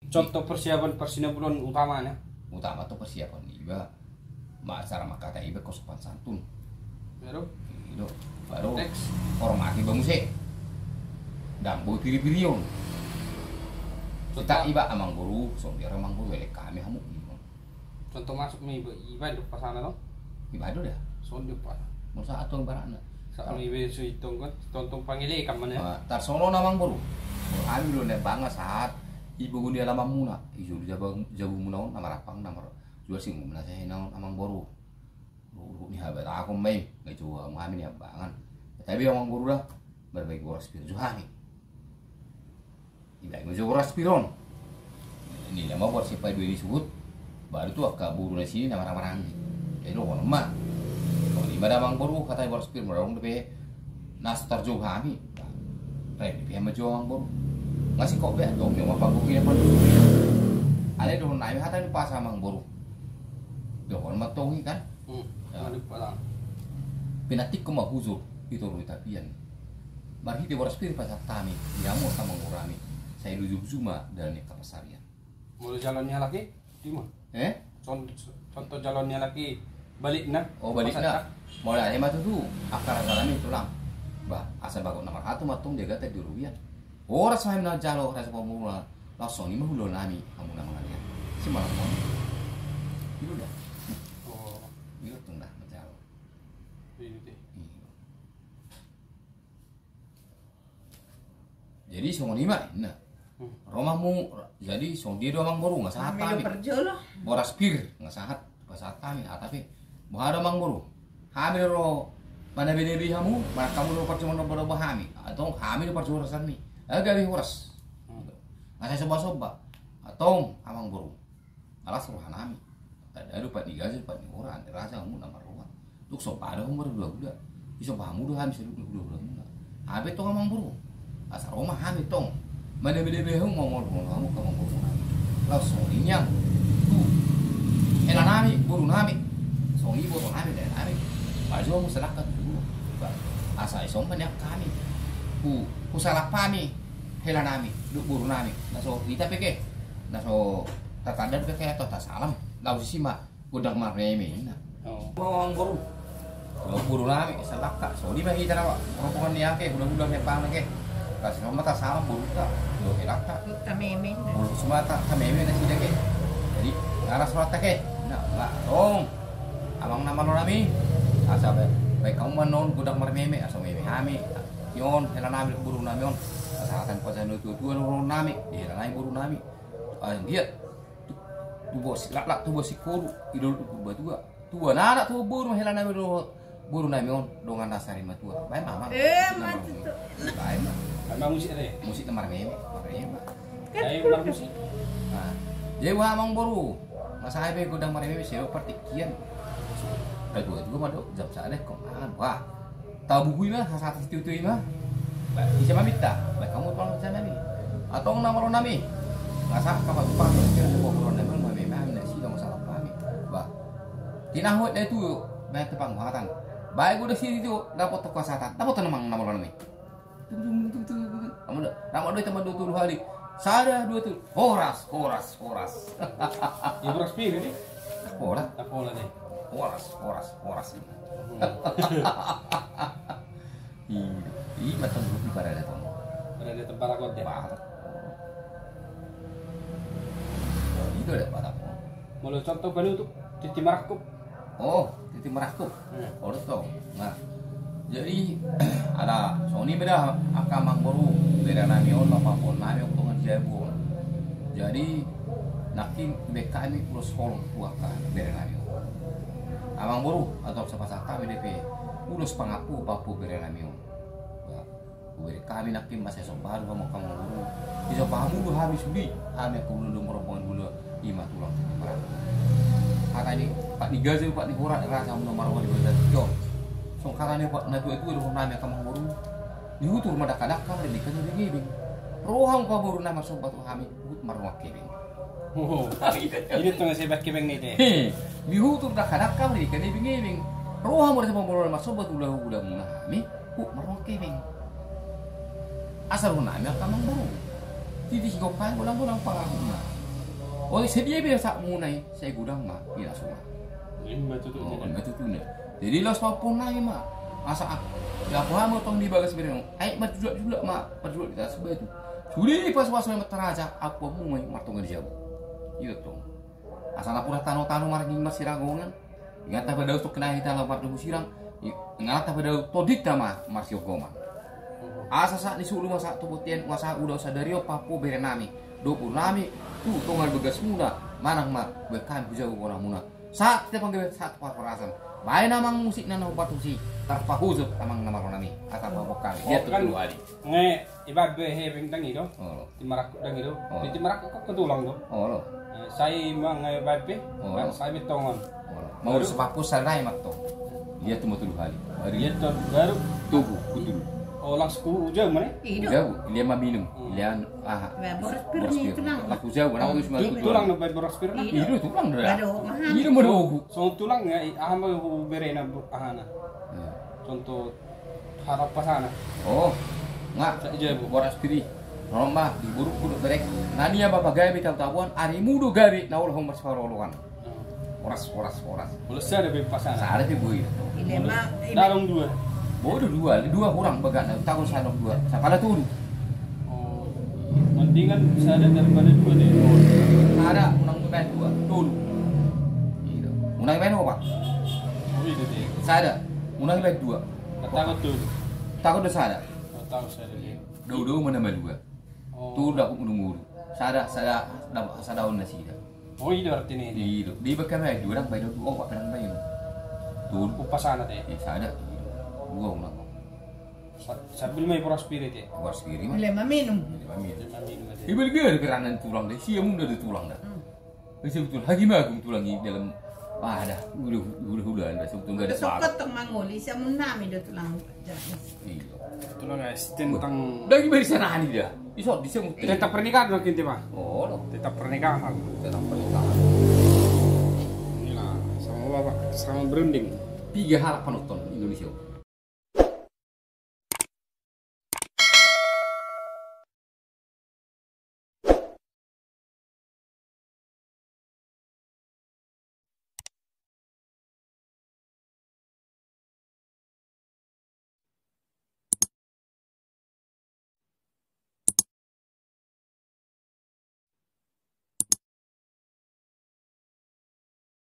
Contoh persiapan persinabulan utamanya. Utama tuh persiapan iba, cara makata iba kau sopan santun. Baru Itu baru next. hormati bangsa. Dan boy piri-pirion. Kita iba amang guru, so biar amang guru elek kami hamu. Contoh masuk nih iba di pasana to. Iba ada dah. Son depan. Masa atong barana. Sa iba su itong kan tontong pangili ka man ya. Tar sono namang guru. Kami lo ne banga saat ibu gundi alam muna. Ijo jabu muna nama rapang nama jual sing muna saya naon amang boru. Guru ni habat aku mai ngai jual kami ni abangan. Tapi amang guru dah berbaik boras pir juhani. Iba ngai boras piron. Ini nama buat siapa dua disebut. Baru tuh agak buru di sini nama-nama jadi lo kono mah kalau di mana bang buru kata boras pir merong depe nastar jauh kami Ren depe maju bang buru ngasih kok be dong yang apa bukti apa dulu ada doon naik hata ni pas amang buru doon matongi kan Ano pala. pinatik ko mahuzur itu ruy tapian marhiti boras pir pas tami yamo sama ngurami saya luju zuma dan kapasarian Mula jalannya lagi di mana? Contoh jalannya lagi balik na. Oh balik na. Mulai mah tuh akar galami tulang. Bah, asa bago nomor 1 matung jaga teh dulu ya. Ora saya na jalo rasa pemula. Langsung ini mah hulun nami kamu nama kalian. Si malam mau. Itu dah. Oh, Itu tuh dah jalo. ini deh. Jadi songon lima nah. Romamu jadi song dia doang baru nggak sahat kami. Boras pir nggak sahat pas saat kami. Tapi bahada mang baru. Hamil ro mana bede kamu, mana kamu lo percuma lo berubah hami atau hamil percuma rasan mi. Agak lebih horas. Nggak saya soba-soba atau amang baru. Alas ruhan hami. Tadi ada pat nigaji pat ni orang rasa kamu nama ruhan. Tuk soba ada umur dua. Isoba kamu dua hami seduk dua. Habis tuh amang baru. Asal rumah hami tong. Mana beda-beda ngomong kamu langsung inyang tuh enak nami buru nami songi buru nami dan nami baju kamu selakat dulu asal isong banyak kami ku salah pami hela nami duk buru nami naso kita peke naso terkadang peke atau tak salam lau sima udah mareme na ngomong buru nami selakat so di bagi cara rombongan niake udah nepang ke kasih nomor tak salam buka do kelaka Tameme. semua tak tameme na sila ke jadi ngaras surat ke nah dong abang nama lo nami asa baik kamu manon gudang marmeme asa meme hami yon hela nami buru nami yon asalkan pasan itu tuan buru nami hela nami buru nami dia tu bos lak tu bos sikuru idul berdua tua nana tu buru hela nami buru nami yon dongan dasarin matua baik mama Mantap. baik mah Emang musik deh. musik temar meme. Kayak ulang musik. Nah, jadi wah amang baru. Masa abe gudang meme sewa partikian. Dagu juga mah jam sadek kok. Wah. Tahu buku mah satu itu mah. Bisa mamita. Baik kamu tolong sana nih. Atau nama lo nami. Ngasa apa apa kira ngobrol nami mah meme amina sih enggak masalah pahami. Bah. Tinahut itu banyak tepang hatan. Baik udah sih itu dapat kekuasaan. Dapat namang nama lo nami. Kamu dah, nama dua teman dua hari. Sada dua tuh, horas. Ya boras pir ini. Horas, Apa deh? horas. Ih, macam dulu pada datang. Berada di tempat aku deh. Barat. Itu ada barat. Mula contoh baru untuk titi marakup. Oh, titik merakup. Horas tuh. Nah, jadi ada Sony beda akamang baru beda namion apapun namion tungan jabu jadi nakin BK ini plus hol tuaka beda namion amang baru atau sepasaka BDP ulus pangapu papu beda namion beri kami nakin masih sobaru kamu baru bisa pahamu dulu habis beli kami aku dulu merombongan dulu 5 tulang kata ini Pak Digazi Pak Dikurat rasa nomor 1 di Bogor so karena pak na itu nami kamang buru di hutu rumah dakadaka di kan di gibing rohang pa buru nama sobat kami hut marwak kibing Ini tuh ngasih bak kibeng nih deh. di hutu dakadaka di kan di gibing rohang mo sa buru nama sobat udah muna kami hut marwak kibing asal nami kamang buru titi sigopan ulang pangahuna Oh, sedia biasa munai saya gudang mah, iya semua. Batu tuh. Batu tuh. Jadi los papun nai mah. Masa ya apa mau tong di bagas bereng. Ai batu juga mah, batu kita sebelah itu. Sudah pas memang teraja aku mau martongan di jauh. Iya tuh. Asal aku tano margin masih ragongan. Ingata pada untuk kena kita lawan tubuh sirang. Ingata pada todik nama masih goma. Asa saat disuruh masa tubutian masa udah sadario papu berenami. 20 nami tuh tongal begas muda. Manang mah bekan jauh orang muna. Saat kita panggil saat perasaan. Main namang musik nana batu si terpahuzuk amang nama nami atau apa kali. Dia tuh dulu ali. Nge ibabe he bintang itu. Timarak dang itu. Di timarak kok ketulang tuh. Oh lo. Saya mang ibabe. Saya betongan. Mau sepapus sarai mak to. Dia tuh betul kali. Dia tuh baru tubuh kudu. Oh langsung jauh mana? Jauh. Dia mah minum. Dia Boros itu nang. Aku jauh kenapa tuh cuma tulang dapat boros pirna. Itu tulang dah. Mahal. Itu medogu. So tulang ya aham berena ahana. Contoh harap pasana. Oh. Nggak Saja bu. boras piri. Romah diburu kudu berek. Nani ya bapak gaya bital tabuan ari mudu gari naul hong masfarolokan. Oras. Kalau saya ada pasana. Saare ti bui. Ilema Darong dua. Bodoh dua kurang bagan takut sana dua. Sapala tuh. Oh. Mendingan saya ada daripada dua deh. Ada unang main dua. Tuh. Gitu. Unang main apa? Oh itu deh. Saya ada. Unang main dua. Takut tuh. Takut dah saya ada. Tahu saya ada. Dua mana main dua. Tuh dah aku menunggu. Saya daun nasi dah. Oh itu artinya ini. Di bekan main dua orang main dua orang main. Tuh. Pasana teh. Saya ada. Dua unang. Sambil may boros spirit ya. Boras kiri mah. ilema minum. Ibal gede keranan tulang deh. Siapa muda ada tulang dah. Betul lagi mah aku tulang ini dalam. Ada udah anda sebetulnya nggak ada Sokot salah. tong mangoli siya mun nami do tulang. Tulang guys tentang Lagi dari sana nih dia. Iso bisa tetap pernikahan dong kinti mah. Oh, lo. Tetap pernikahan. Tetap pernikahan. Inilah sama bapak sama berunding. 3 hal penonton Indonesia.